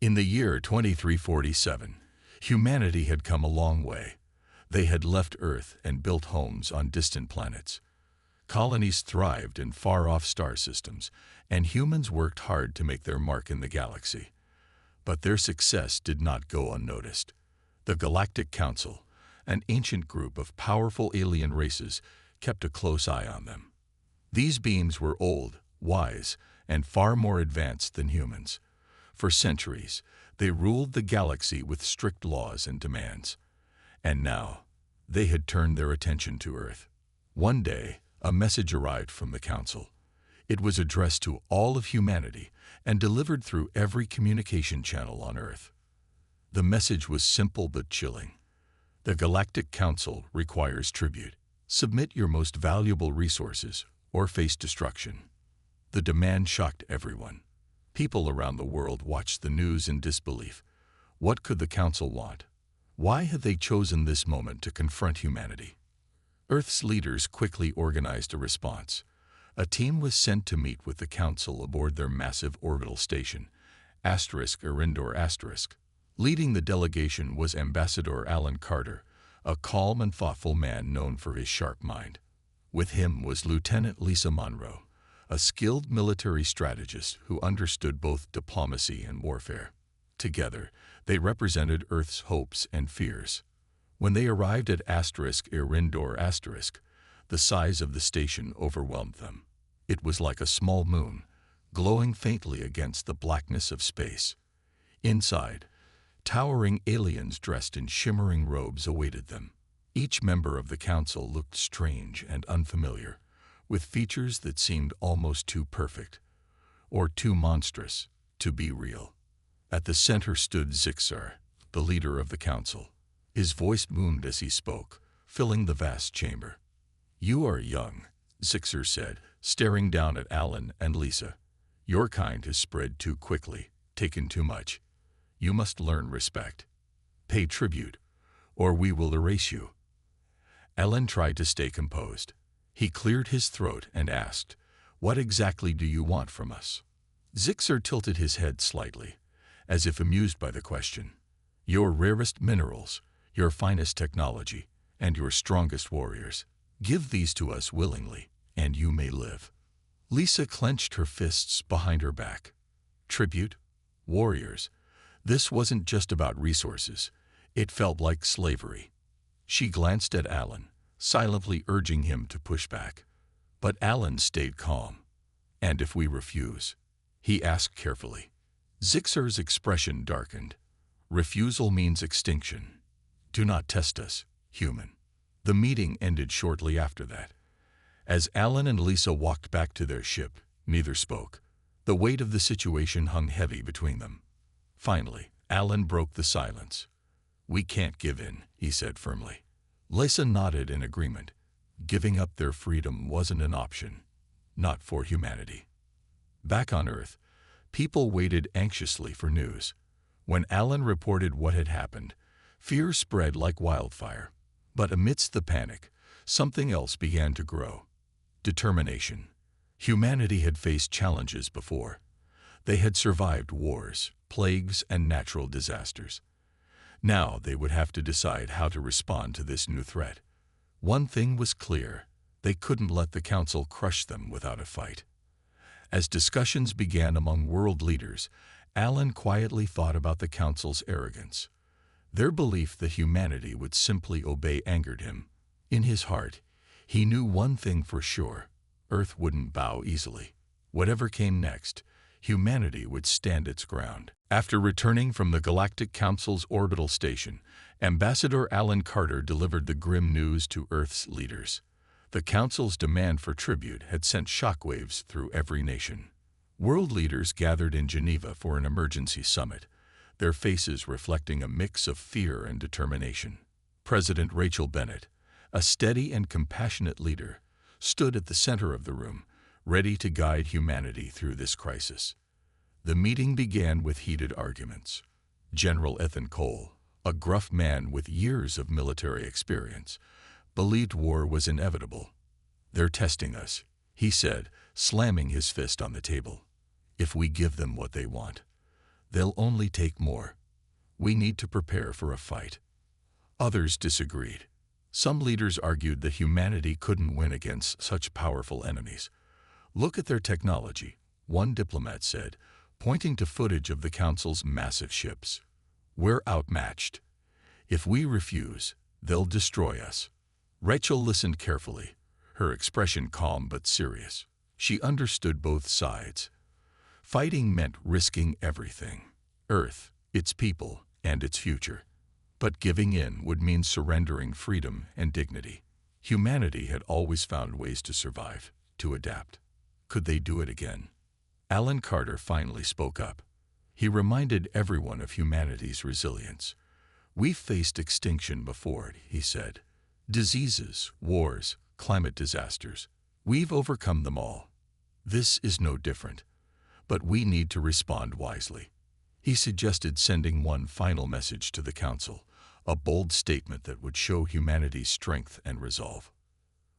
In the year 2347, humanity had come a long way. They had left Earth and built homes on distant planets. Colonies thrived in far-off star systems, and humans worked hard to make their mark in the galaxy. But their success did not go unnoticed. The Galactic Council, an ancient group of powerful alien races, kept a close eye on them. These beings were old, wise, and far more advanced than humans. For centuries, they ruled the galaxy with strict laws and demands. And now, they had turned their attention to Earth. One day, a message arrived from the Council. It was addressed to all of humanity and delivered through every communication channel on Earth. The message was simple but chilling. The Galactic Council requires tribute. Submit your most valuable resources or face destruction. The demand shocked everyone. People around the world watched the news in disbelief. What could the Council want? Why had they chosen this moment to confront humanity? Earth's leaders quickly organized a response. A team was sent to meet with the Council aboard their massive orbital station, *Erindor*. Leading the delegation was Ambassador Alan Carter, a calm and thoughtful man known for his sharp mind. With him was Lieutenant Lisa Monroe, a skilled military strategist who understood both diplomacy and warfare. Together, they represented Earth's hopes and fears. When they arrived at *Erindor*, the size of the station overwhelmed them. It was like a small moon, glowing faintly against the blackness of space. Inside, towering aliens dressed in shimmering robes awaited them. Each member of the Council looked strange and unfamiliar, with features that seemed almost too perfect, or too monstrous, to be real. At the center stood Zixar, the leader of the Council. His voice boomed as he spoke, filling the vast chamber. "You are young," Zixar said, staring down at Alan and Lisa. "Your kind has spread too quickly, taken too much. You must learn respect. Pay tribute, or we will erase you." Alan tried to stay composed. He cleared his throat and asked, "What exactly do you want from us?" Zixar tilted his head slightly, as if amused by the question. "Your rarest minerals, your finest technology, and your strongest warriors. Give these to us willingly, and you may live." Lisa clenched her fists behind her back. Tribute? Warriors? This wasn't just about resources. It felt like slavery. She glanced at Alan, silently urging him to push back. But Alan stayed calm. "And if we refuse?" he asked carefully. Zixar's expression darkened. "Refusal means extinction. Do not test us, human." The meeting ended shortly after that. As Alan and Lisa walked back to their ship, neither spoke. The weight of the situation hung heavy between them. Finally, Alan broke the silence. "We can't give in," he said firmly. Lisa nodded in agreement. Giving up their freedom wasn't an option. Not for humanity. Back on Earth, people waited anxiously for news. When Alan reported what had happened, fear spread like wildfire. But amidst the panic, something else began to grow. Determination. Humanity had faced challenges before. They had survived wars, plagues, and natural disasters. Now they would have to decide how to respond to this new threat. One thing was clear: they couldn't let the Council crush them without a fight. As discussions began among world leaders, Alan quietly thought about the Council's arrogance. Their belief that humanity would simply obey angered him. In his heart, he knew one thing for sure: Earth wouldn't bow easily. Whatever came next, humanity would stand its ground. After returning from the Galactic Council's orbital station, Ambassador Alan Carter delivered the grim news to Earth's leaders. The Council's demand for tribute had sent shockwaves through every nation. World leaders gathered in Geneva for an emergency summit, their faces reflecting a mix of fear and determination. President Rachel Bennett, a steady and compassionate leader, stood at the center of the room, ready to guide humanity through this crisis. The meeting began with heated arguments. General Ethan Cole, a gruff man with years of military experience, believed war was inevitable. "They're testing us," he said, slamming his fist on the table. "If we give them what they want, They'll only take more. We need to prepare for a fight. Others disagreed. Some leaders argued that humanity couldn't win against such powerful enemies. Look at their technology, one diplomat said, pointing to footage of the Council's massive ships. We're outmatched. If we refuse, they'll destroy us. Rachel listened carefully, her expression calm but serious. She understood both sides. Fighting meant risking everything: Earth, its people, and its future. But giving in would mean surrendering freedom and dignity. Humanity had always found ways to survive, to adapt. Could they do it again? Alan Carter finally spoke up. He reminded everyone of humanity's resilience. "We've faced extinction before," he said. "Diseases, wars, climate disasters. We've overcome them all. This is no different. But we need to respond wisely." He suggested sending one final message to the Council, a bold statement that would show humanity's strength and resolve.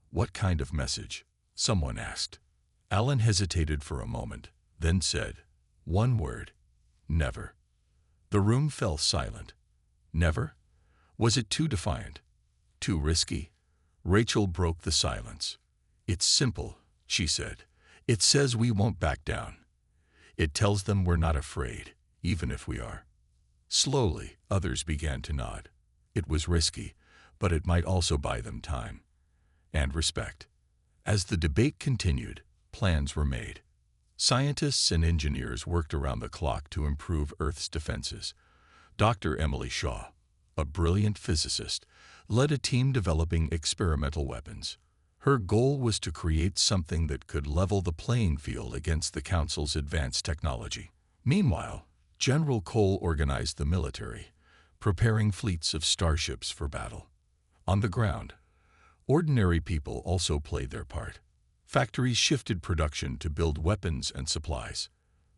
"What kind of message?" someone asked. Alan hesitated for a moment, then said, "One word: never." The room fell silent. Never? Was it too defiant? Too risky? Rachel broke the silence. "It's simple," she said. "It says we won't back down. It tells them we're not afraid, even if we are." Slowly, others began to nod. It was risky, but it might also buy them time and respect. As the debate continued, plans were made. Scientists and engineers worked around the clock to improve Earth's defenses. Dr. Emily Shaw, a brilliant physicist, led a team developing experimental weapons. Her goal was to create something that could level the playing field against the Council's advanced technology. Meanwhile, General Cole organized the military, preparing fleets of starships for battle. On the ground, ordinary people also played their part. Factories shifted production to build weapons and supplies.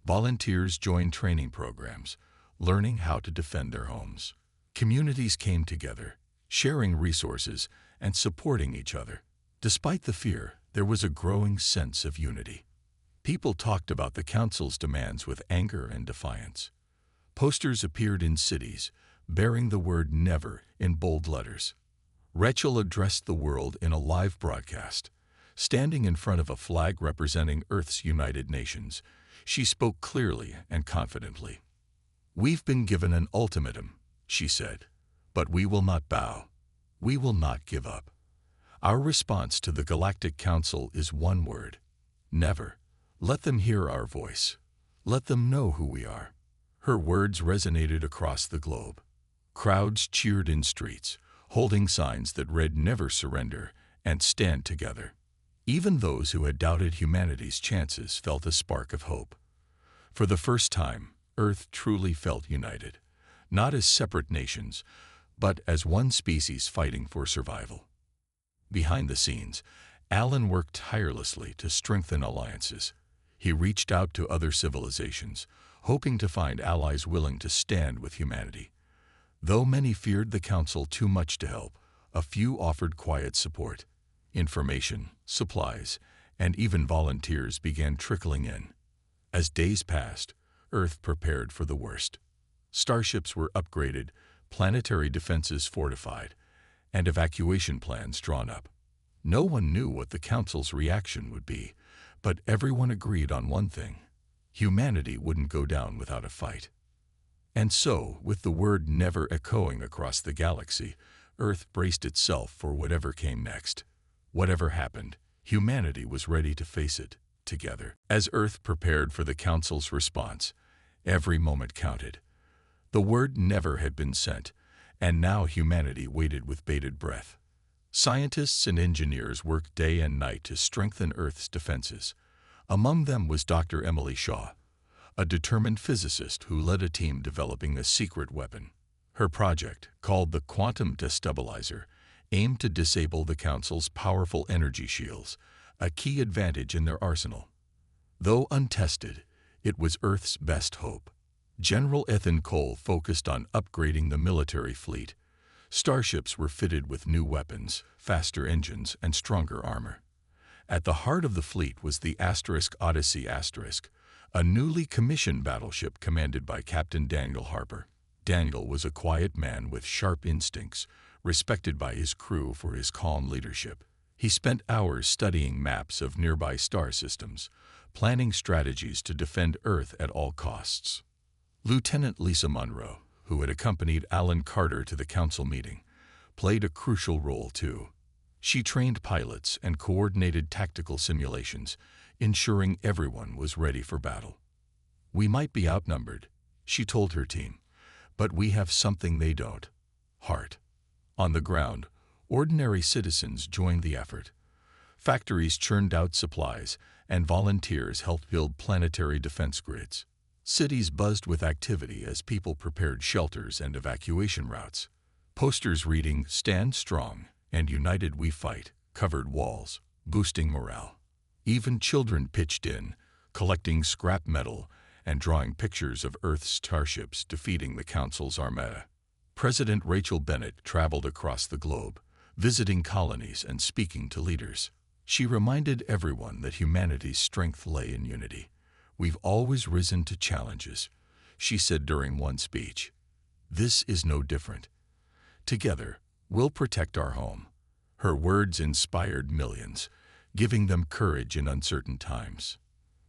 Volunteers joined training programs, learning how to defend their homes. Communities came together, sharing resources and supporting each other. Despite the fear, there was a growing sense of unity. People talked about the Council's demands with anger and defiance. Posters appeared in cities, bearing the word "never" in bold letters. Rachel addressed the world in a live broadcast. Standing in front of a flag representing Earth's United Nations, she spoke clearly and confidently. "We've been given an ultimatum," she said, "but we will not bow. We will not give up. Our response to the Galactic Council is one word: never. Let them hear our voice. Let them know who we are." Her words resonated across the globe. Crowds cheered in streets, holding signs that read "Never surrender" and "Stand together." Even those who had doubted humanity's chances felt a spark of hope. For the first time, Earth truly felt united, not as separate nations, but as one species fighting for survival. Behind the scenes, Alan worked tirelessly to strengthen alliances. He reached out to other civilizations, hoping to find allies willing to stand with humanity. Though many feared the Council too much to help, a few offered quiet support. Information, supplies, and even volunteers began trickling in. As days passed, Earth prepared for the worst. Starships were upgraded, planetary defenses fortified, and evacuation plans drawn up. No one knew what the Council's reaction would be, but everyone agreed on one thing: humanity wouldn't go down without a fight. And so, with the word "never" echoing across the galaxy, Earth braced itself for whatever came next. Whatever happened, humanity was ready to face it together. As Earth prepared for the Council's response, every moment counted. The word "never" had been sent, and now humanity waited with bated breath. Scientists and engineers worked day and night to strengthen Earth's defenses. Among them was Dr. Emily Shaw, a determined physicist who led a team developing a secret weapon. Her project, called the Quantum Destabilizer, aimed to disable the Council's powerful energy shields, a key advantage in their arsenal. Though untested, it was Earth's best hope. General Ethan Cole focused on upgrading the military fleet. Starships were fitted with new weapons, faster engines, and stronger armor. At the heart of the fleet was the Odyssey, a newly commissioned battleship commanded by Captain Daniel Harper. Daniel was a quiet man with sharp instincts, respected by his crew for his calm leadership. He spent hours studying maps of nearby star systems, planning strategies to defend Earth at all costs. Lieutenant Lisa Munro, who had accompanied Alan Carter to the council meeting, played a crucial role too. She trained pilots and coordinated tactical simulations, ensuring everyone was ready for battle. "We might be outnumbered," she told her team, "but we have something they don't: heart." On the ground, ordinary citizens joined the effort. Factories churned out supplies, and volunteers helped build planetary defense grids. Cities buzzed with activity as people prepared shelters and evacuation routes. Posters reading "Stand Strong" and "United We Fight" covered walls, boosting morale. Even children pitched in, collecting scrap metal and drawing pictures of Earth's starships defeating the Council's armada. President Rachel Bennett traveled across the globe, visiting colonies and speaking to leaders. She reminded everyone that humanity's strength lay in unity. "We've always risen to challenges," she said during one speech. "This is no different. Together, we'll protect our home." Her words inspired millions, giving them courage in uncertain times.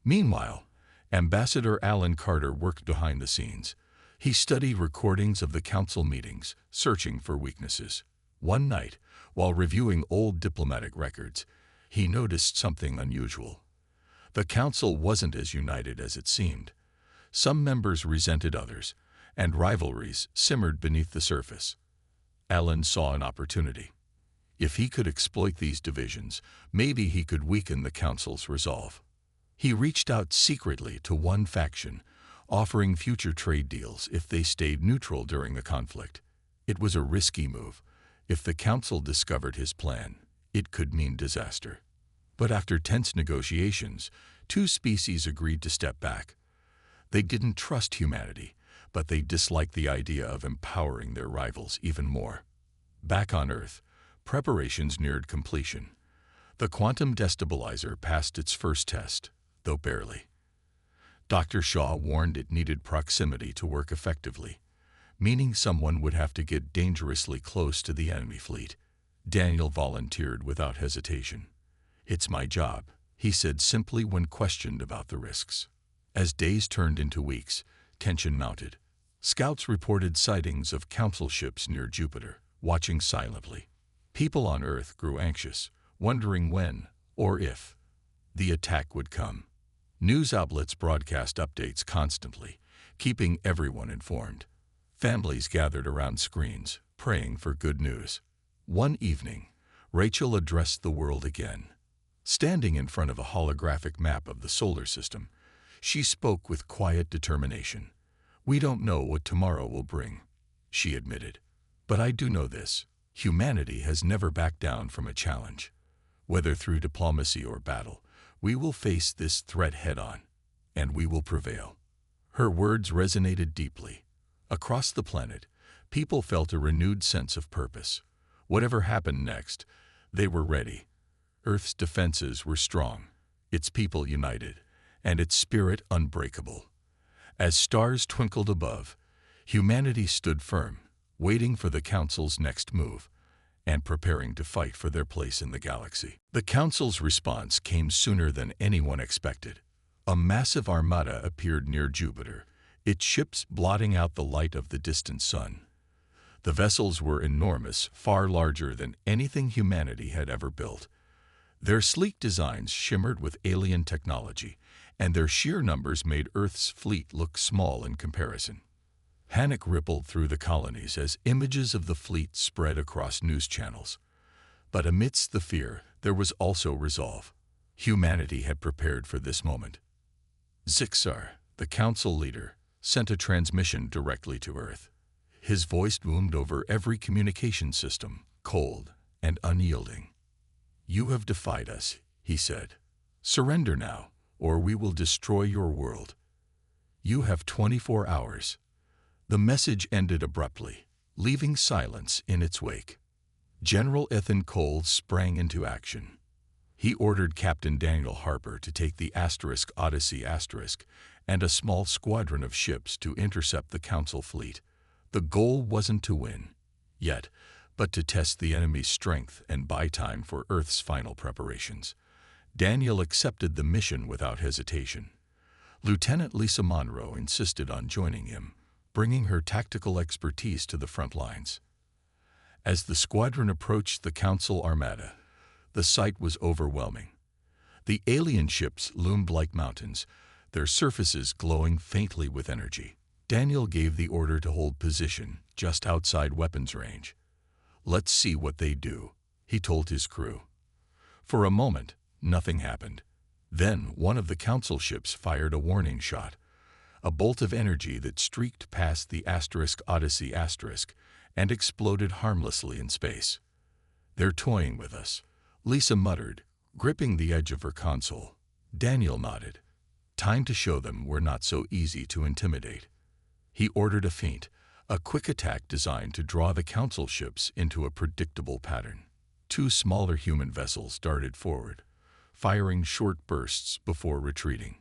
Meanwhile, Ambassador Alan Carter worked behind the scenes. He studied recordings of the council meetings, searching for weaknesses. One night, while reviewing old diplomatic records, he noticed something unusual. The council wasn't as united as it seemed. Some members resented others, and rivalries simmered beneath the surface. Alan saw an opportunity. If he could exploit these divisions, maybe he could weaken the council's resolve. He reached out secretly to one faction, offering future trade deals if they stayed neutral during the conflict. It was a risky move. If the council discovered his plan, it could mean disaster. But after tense negotiations, two species agreed to step back. They didn't trust humanity, but they disliked the idea of empowering their rivals even more. Back on Earth, preparations neared completion. The quantum destabilizer passed its first test, though barely. Dr. Shaw warned it needed proximity to work effectively, meaning someone would have to get dangerously close to the enemy fleet. Daniel volunteered without hesitation. "It's my job," he said simply when questioned about the risks. As days turned into weeks, tension mounted. Scouts reported sightings of council ships near Jupiter, watching silently. People on Earth grew anxious, wondering when, or if, the attack would come. News outlets broadcast updates constantly, keeping everyone informed. Families gathered around screens, praying for good news. One evening, Rachel addressed the world again. Standing in front of a holographic map of the solar system, she spoke with quiet determination. "We don't know what tomorrow will bring," she admitted. "But I do know this: humanity has never backed down from a challenge. Whether through diplomacy or battle, we will face this threat head-on, and we will prevail." Her words resonated deeply. Across the planet, people felt a renewed sense of purpose. Whatever happened next, they were ready. Earth's defenses were strong, its people united, and its spirit unbreakable. As stars twinkled above, humanity stood firm, waiting for the Council's next move, and preparing to fight for their place in the galaxy. The Council's response came sooner than anyone expected. A massive armada appeared near Jupiter, its ships blotting out the light of the distant sun. The vessels were enormous, far larger than anything humanity had ever built. Their sleek designs shimmered with alien technology, and their sheer numbers made Earth's fleet look small in comparison. Panic rippled through the colonies as images of the fleet spread across news channels. But amidst the fear, there was also resolve. Humanity had prepared for this moment. Zixar, the council leader, sent a transmission directly to Earth. His voice boomed over every communication system, cold and unyielding. "You have defied us," he said. "Surrender now, or we will destroy your world. You have 24 hours. The message ended abruptly, leaving silence in its wake. General Ethan Cole sprang into action. He ordered Captain Daniel Harper to take the Odyssey and a small squadron of ships to intercept the Council fleet. The goal wasn't to win, yet, but to test the enemy's strength and buy time for Earth's final preparations. Daniel accepted the mission without hesitation. Lieutenant Lisa Monroe insisted on joining him, bringing her tactical expertise to the front lines. As the squadron approached the Council Armada, the sight was overwhelming. The alien ships loomed like mountains, their surfaces glowing faintly with energy. Daniel gave the order to hold position just outside weapons range. "Let's see what they do," he told his crew. For a moment, nothing happened. Then one of the Council ships fired a warning shot, a bolt of energy that streaked past the Odyssey and exploded harmlessly in space. "They're toying with us," Lisa muttered, gripping the edge of her console. Daniel nodded. Time to show them we're not so easy to intimidate. He ordered a feint, a quick attack designed to draw the Council ships into a predictable pattern. Two smaller human vessels darted forward, firing short bursts before retreating.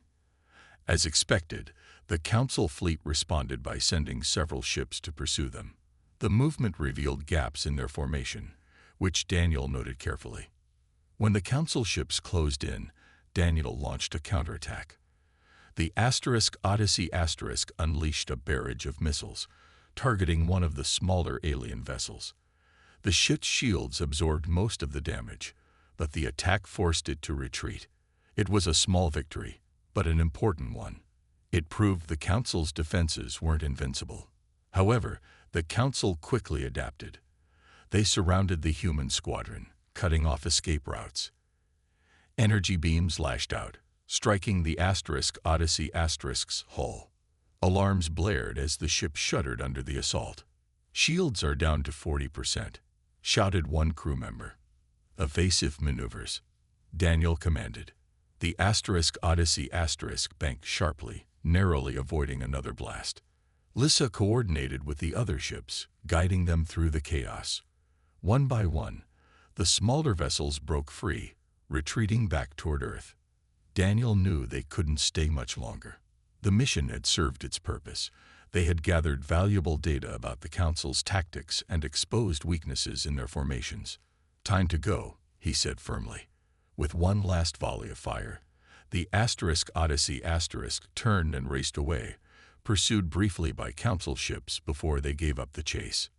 As expected, the Council fleet responded by sending several ships to pursue them. The movement revealed gaps in their formation, which Daniel noted carefully. When the Council ships closed in, Daniel launched a counterattack. The Odyssey unleashed a barrage of missiles, targeting one of the smaller alien vessels. The ship's shields absorbed most of the damage, but the attack forced it to retreat. It was a small victory, but an important one. It proved the Council's defenses weren't invincible. However, the Council quickly adapted. They surrounded the human squadron, cutting off escape routes. Energy beams lashed out, striking the Odyssey's hull. Alarms blared as the ship shuddered under the assault. "Shields are down to 40%, shouted one crew member. "Evasive maneuvers," Daniel commanded. The Odyssey banked sharply, narrowly avoiding another blast. Lisa coordinated with the other ships, guiding them through the chaos. One by one, the smaller vessels broke free, retreating back toward Earth. Daniel knew they couldn't stay much longer. The mission had served its purpose. They had gathered valuable data about the Council's tactics and exposed weaknesses in their formations. "Time to go," he said firmly. With one last volley of fire, the Odyssey turned and raced away, pursued briefly by Council ships before they gave up the chase.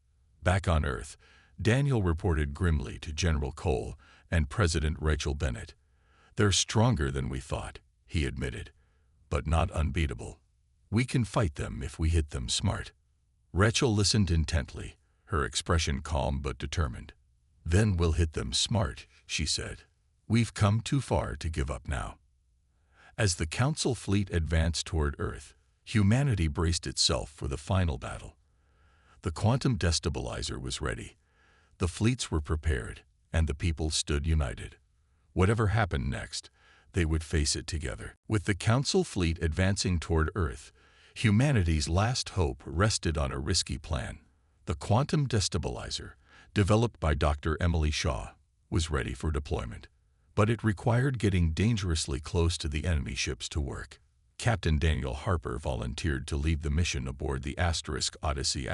Back on Earth, Daniel reported grimly to General Cole and President Rachel Bennett. "They're stronger than we thought," he admitted, "but not unbeatable. We can fight them if we hit them smart." Rachel listened intently, her expression calm but determined. "Then we'll hit them smart," she said. "We've come too far to give up now." As the Council fleet advanced toward Earth, humanity braced itself for the final battle. The quantum destabilizer was ready. The fleets were prepared, and the people stood united. Whatever happened next, they would face it together. With the Council fleet advancing toward Earth, humanity's last hope rested on a risky plan. The quantum destabilizer, developed by Dr. Emily Shaw, was ready for deployment. But it required getting dangerously close to the enemy ships to work. Captain Daniel Harper volunteered to lead the mission aboard the Odyssey,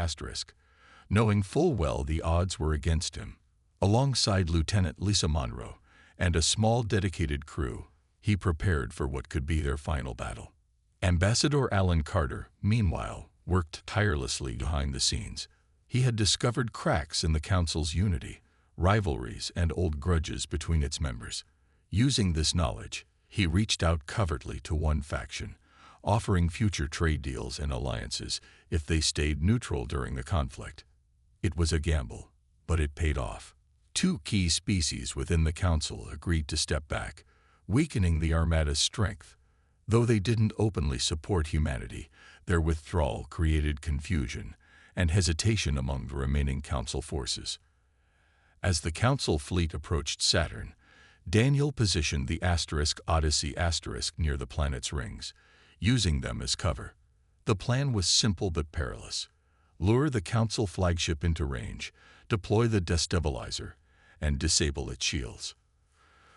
knowing full well the odds were against him. Alongside Lieutenant Lisa Monroe and a small dedicated crew, he prepared for what could be their final battle. Ambassador Alan Carter, meanwhile, worked tirelessly behind the scenes. He had discovered cracks in the Council's unity, rivalries, and old grudges between its members. Using this knowledge, he reached out covertly to one faction, offering future trade deals and alliances if they stayed neutral during the conflict. It was a gamble, but it paid off. Two key species within the Council agreed to step back, weakening the Armada's strength. Though they didn't openly support humanity, their withdrawal created confusion and hesitation among the remaining Council forces. As the Council fleet approached Saturn, Daniel positioned the Odyssey near the planet's rings, using them as cover. The plan was simple but perilous. Lure the Council flagship into range, deploy the destabilizer, and disable its shields.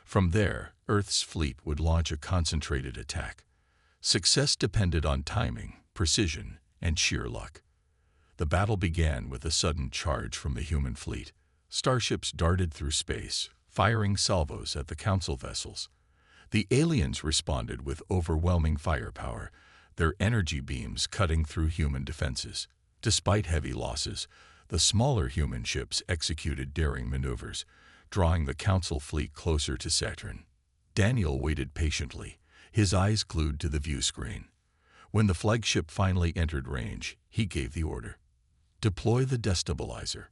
From there, Earth's fleet would launch a concentrated attack. Success depended on timing, precision, and sheer luck. The battle began with a sudden charge from the human fleet. Starships darted through space, firing salvos at the Council vessels. The aliens responded with overwhelming firepower, their energy beams cutting through human defenses. Despite heavy losses, the smaller human ships executed daring maneuvers, drawing the Council fleet closer to Saturn. Daniel waited patiently, his eyes glued to the view screen. When the flagship finally entered range, he gave the order. Deploy the destabilizer.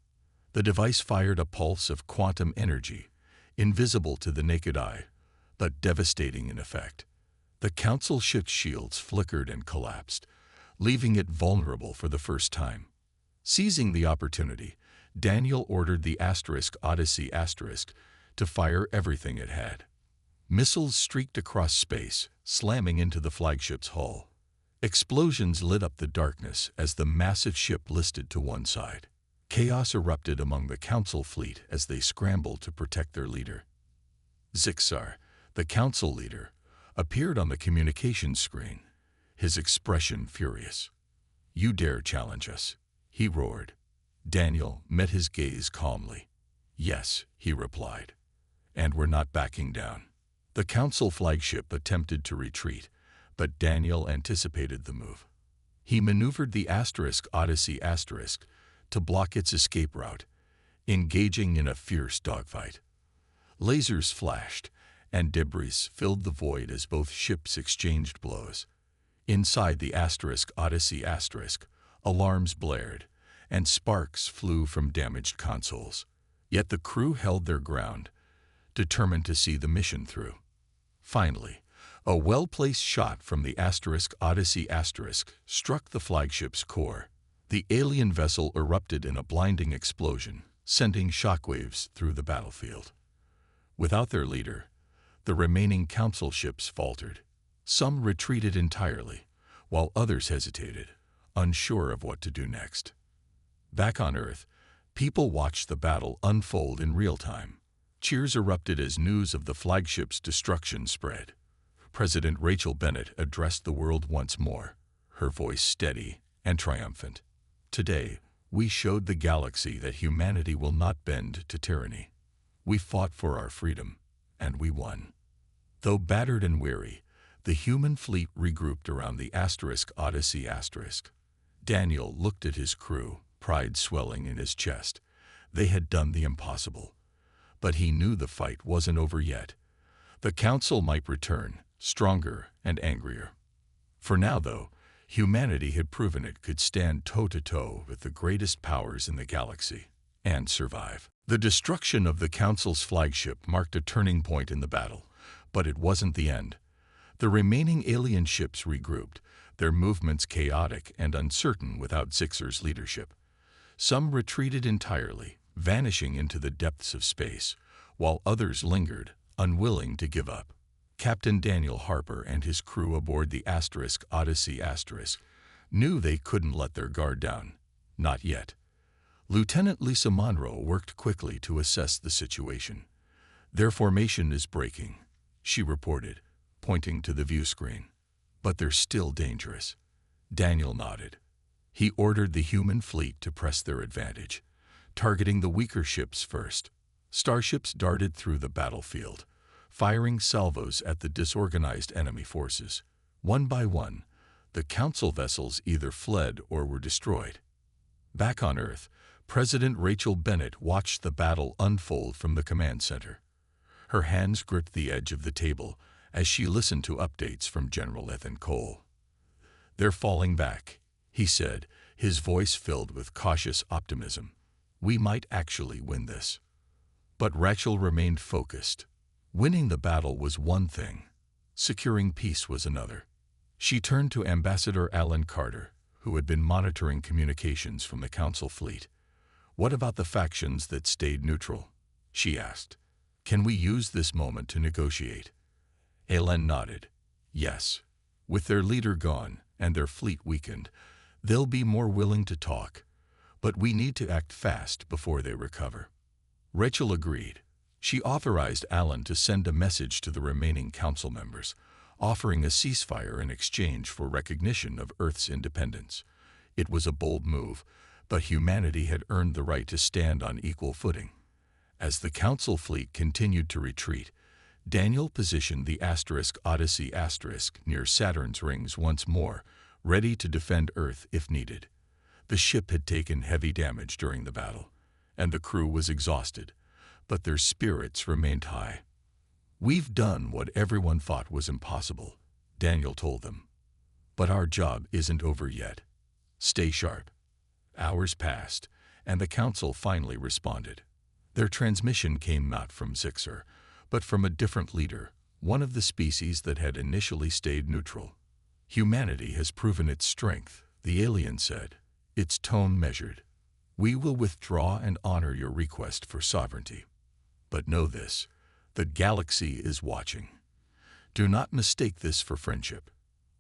The device fired a pulse of quantum energy, invisible to the naked eye, but devastating in effect. The Council ship's shields flickered and collapsed, leaving it vulnerable for the first time. Seizing the opportunity, Daniel ordered the Odyssey to fire everything it had. Missiles streaked across space, slamming into the flagship's hull. Explosions lit up the darkness as the massive ship listed to one side. Chaos erupted among the Council fleet as they scrambled to protect their leader. Zixar, the Council leader, appeared on the communications screen, his expression furious. "You dare challenge us?" he roared. Daniel met his gaze calmly. "Yes," he replied. "And we're not backing down." The Council flagship attempted to retreat, but Daniel anticipated the move. He maneuvered the Odyssey to block its escape route, engaging in a fierce dogfight. Lasers flashed, and debris filled the void as both ships exchanged blows. Inside the Odyssey, alarms blared, and sparks flew from damaged consoles. Yet the crew held their ground, determined to see the mission through. Finally, a well-placed shot from the Odyssey struck the flagship's core. The alien vessel erupted in a blinding explosion, sending shockwaves through the battlefield. Without their leader, the remaining Council ships faltered. Some retreated entirely, while others hesitated, unsure of what to do next. Back on Earth, people watched the battle unfold in real time. Cheers erupted as news of the flagship's destruction spread. President Rachel Bennett addressed the world once more, her voice steady and triumphant. "Today, we showed the galaxy that humanity will not bend to tyranny. We fought for our freedom, and we won." Though battered and weary, the human fleet regrouped around the Odyssey. Daniel looked at his crew, pride swelling in his chest. They had done the impossible. But he knew the fight wasn't over yet. The Council might return, stronger and angrier. For now, though, humanity had proven it could stand toe-to-toe with the greatest powers in the galaxy and survive. The destruction of the Council's flagship marked a turning point in the battle, but it wasn't the end. The remaining alien ships regrouped, their movements chaotic and uncertain without Zixar's leadership. Some retreated entirely, vanishing into the depths of space, while others lingered, unwilling to give up. Captain Daniel Harper and his crew aboard the Odyssey knew they couldn't let their guard down. Not yet. Lieutenant Lisa Monroe worked quickly to assess the situation. "Their formation is breaking," she reported, pointing to the view screen. "But they're still dangerous." Daniel nodded. He ordered the human fleet to press their advantage, targeting the weaker ships first. Starships darted through the battlefield, firing salvos at the disorganized enemy forces. One by one, the Council vessels either fled or were destroyed. Back on Earth, President Rachel Bennett watched the battle unfold from the command center. Her hands gripped the edge of the table as she listened to updates from General Ethan Cole. "They're falling back," he said, his voice filled with cautious optimism. "We might actually win this." But Rachel remained focused. Winning the battle was one thing. Securing peace was another. She turned to Ambassador Alan Carter, who had been monitoring communications from the Council fleet. "What about the factions that stayed neutral?" she asked. "Can we use this moment to negotiate?" Alan nodded. "Yes. With their leader gone and their fleet weakened, they'll be more willing to talk. But we need to act fast before they recover." Rachel agreed. She authorized Alan to send a message to the remaining council members, offering a ceasefire in exchange for recognition of Earth's independence. It was a bold move, but humanity had earned the right to stand on equal footing. As the council fleet continued to retreat, Daniel positioned the Odyssey near Saturn's rings once more, ready to defend Earth if needed. The ship had taken heavy damage during the battle, and the crew was exhausted, but their spirits remained high. "We've done what everyone thought was impossible," Daniel told them. "But our job isn't over yet. Stay sharp." Hours passed, and the council finally responded. Their transmission came not from Zixer, but from a different leader, one of the species that had initially stayed neutral. "Humanity has proven its strength," the alien said, its tone measured. "We will withdraw and honor your request for sovereignty. But know this, the galaxy is watching. Do not mistake this for friendship."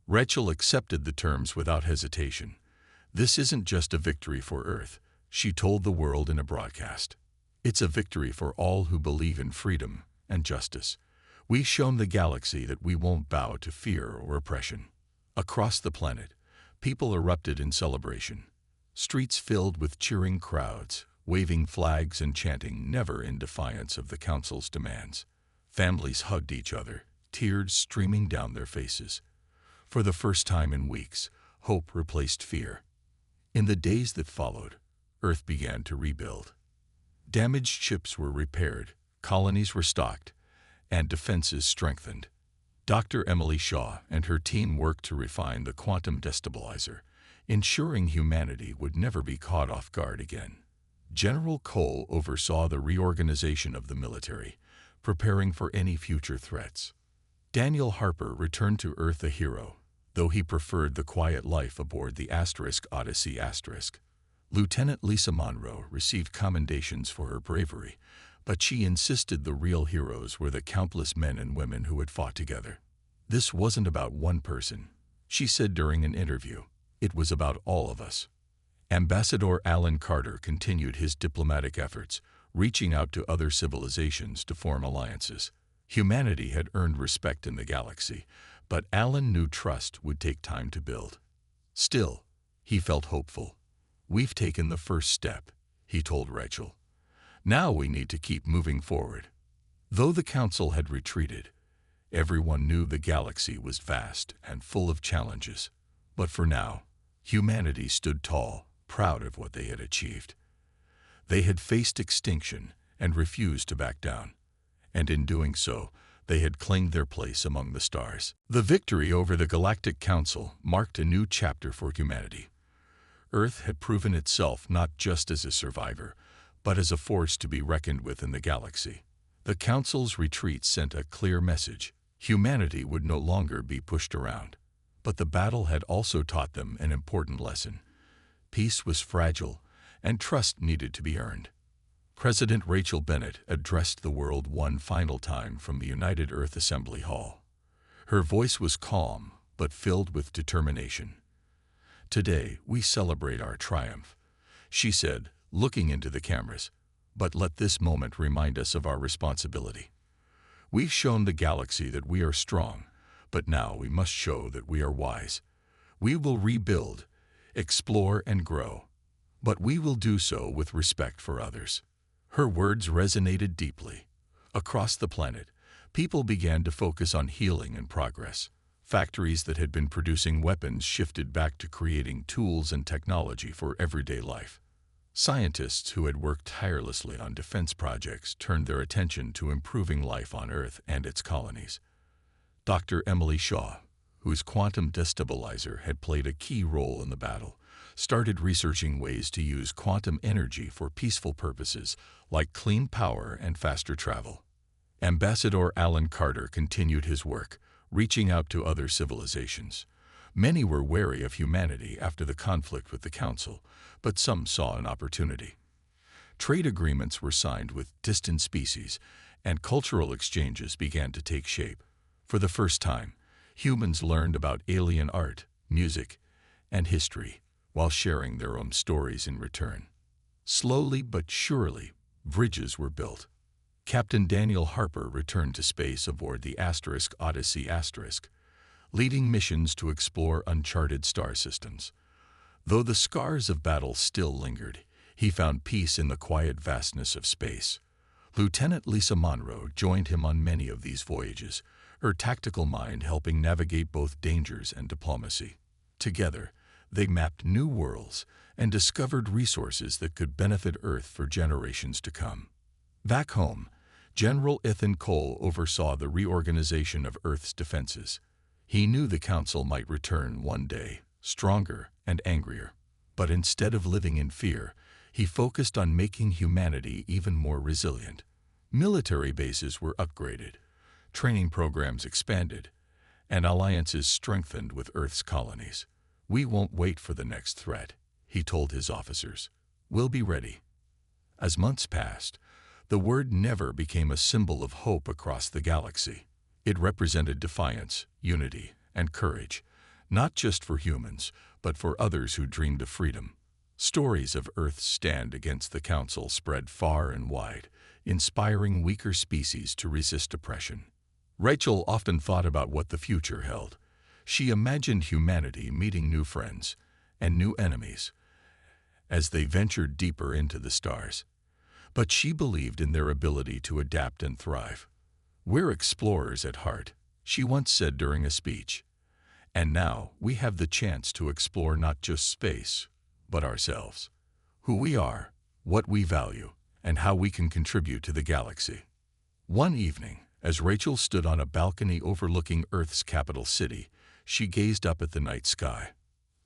Rachel accepted the terms without hesitation. "This isn't just a victory for Earth," she told the world in a broadcast. "It's a victory for all who believe in freedom and justice. We've shown the galaxy that we won't bow to fear or oppression." Across the planet, people erupted in celebration. Streets filled with cheering crowds, waving flags and chanting "Never" in defiance of the council's demands. Families hugged each other, tears streaming down their faces. For the first time in weeks, hope replaced fear. In the days that followed, Earth began to rebuild. Damaged ships were repaired, colonies were stocked, and defenses strengthened. Dr. Emily Shaw and her team worked to refine the quantum destabilizer, ensuring humanity would never be caught off guard again. General Cole oversaw the reorganization of the military, preparing for any future threats. Daniel Harper returned to Earth a hero, though he preferred the quiet life aboard the Odyssey. Lieutenant Lisa Monroe received commendations for her bravery, but she insisted the real heroes were the countless men and women who had fought together. "This wasn't about one person," she said during an interview. "It was about all of us." Ambassador Alan Carter continued his diplomatic efforts, reaching out to other civilizations to form alliances. Humanity had earned respect in the galaxy, but Alan knew trust would take time to build. Still, he felt hopeful. "We've taken the first step," he told Rachel. "Now we need to keep moving forward." Though the council had retreated, everyone knew the galaxy was vast and full of challenges. But for now, humanity stood tall, proud of what they had achieved. They had faced extinction and refused to back down, and in doing so, they had claimed their place among the stars. The victory over the Galactic Council marked a new chapter for humanity. Earth had proven itself not just as a survivor, but as a force to be reckoned with in the galaxy. The Council's retreat sent a clear message: humanity would no longer be pushed around. But the battle had also taught them an important lesson. Peace was fragile, and trust needed to be earned. President Rachel Bennett addressed the world one final time from the United Earth Assembly Hall. Her voice was calm, but filled with determination. "Today, we celebrate our triumph," she said, looking into the cameras. "But let this moment remind us of our responsibility. We've shown the galaxy that we are strong, but now we must show that we are wise. We will rebuild, explore, and grow, but we will do so with respect for others." Her words resonated deeply. Across the planet, people began to focus on healing and progress. Factories that had been producing weapons shifted back to creating tools and technology for everyday life. Scientists who had worked tirelessly on defense projects turned their attention to improving life on Earth and its colonies. Dr. Emily Shaw, whose quantum destabilizer had played a key role in the battle, started researching ways to use quantum energy for peaceful purposes like clean power and faster travel. Ambassador Alan Carter continued his work, reaching out to other civilizations. Many were wary of humanity after the conflict with the Council, but some saw an opportunity. Trade agreements were signed with distant species, and cultural exchanges began to take shape. For the first time, humans learned about alien art, music, and history, while sharing their own stories in return. Slowly but surely, bridges were built. Captain Daniel Harper returned to space aboard the Odyssey leading missions to explore uncharted star systems. Though the scars of battle still lingered, he found peace in the quiet vastness of space. Lieutenant Lisa Monroe joined him on many of these voyages, her tactical mind helping navigate both dangers and diplomacy. Together, they mapped new worlds and discovered resources that could benefit Earth for generations to come. Back home, General Ethan Cole oversaw the reorganization of Earth's defenses. He knew the Council might return one day, stronger and angrier. But instead of living in fear, he focused on making humanity even more resilient. Military bases were upgraded, training programs expanded, and alliances strengthened with Earth's colonies. "We won't wait for the next threat," he told his officers. "We'll be ready." As months passed, the word never became a symbol of hope across the galaxy. It represented defiance, unity, and courage, not just for humans, but for others who dreamed of freedom. Stories of Earth's stand against the Council spread far and wide, inspiring weaker species to resist oppression. Rachel often thought about what the future held. She imagined humanity meeting new friends and new enemies as they ventured deeper into the stars. But she believed in their ability to adapt and thrive. "We're explorers at heart," she once said during a speech. "And now we have the chance to explore not just space, but ourselves. Who we are, what we value, and how we can contribute to the galaxy." One evening, as Rachel stood on a balcony overlooking Earth's capital city, she gazed up at the night sky.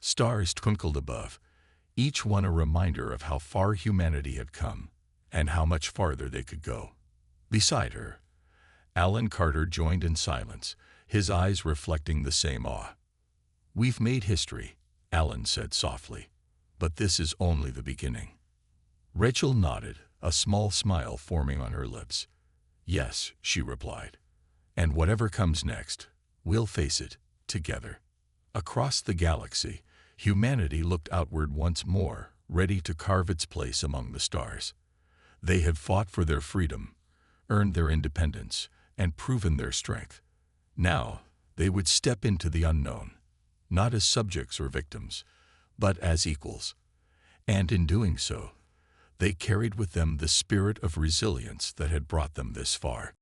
Stars twinkled above, each one a reminder of how far humanity had come and how much farther they could go. Beside her, Alan Carter joined in silence, his eyes reflecting the same awe. "We've made history," Alan said softly, "but this is only the beginning." Rachel nodded, a small smile forming on her lips. "Yes," she replied, "and whatever comes next, we'll face it together." Across the galaxy, humanity looked outward once more, ready to carve its place among the stars. They had fought for their freedom, earned their independence, and proven their strength. Now, they would step into the unknown, not as subjects or victims, but as equals. And in doing so, they carried with them the spirit of resilience that had brought them this far.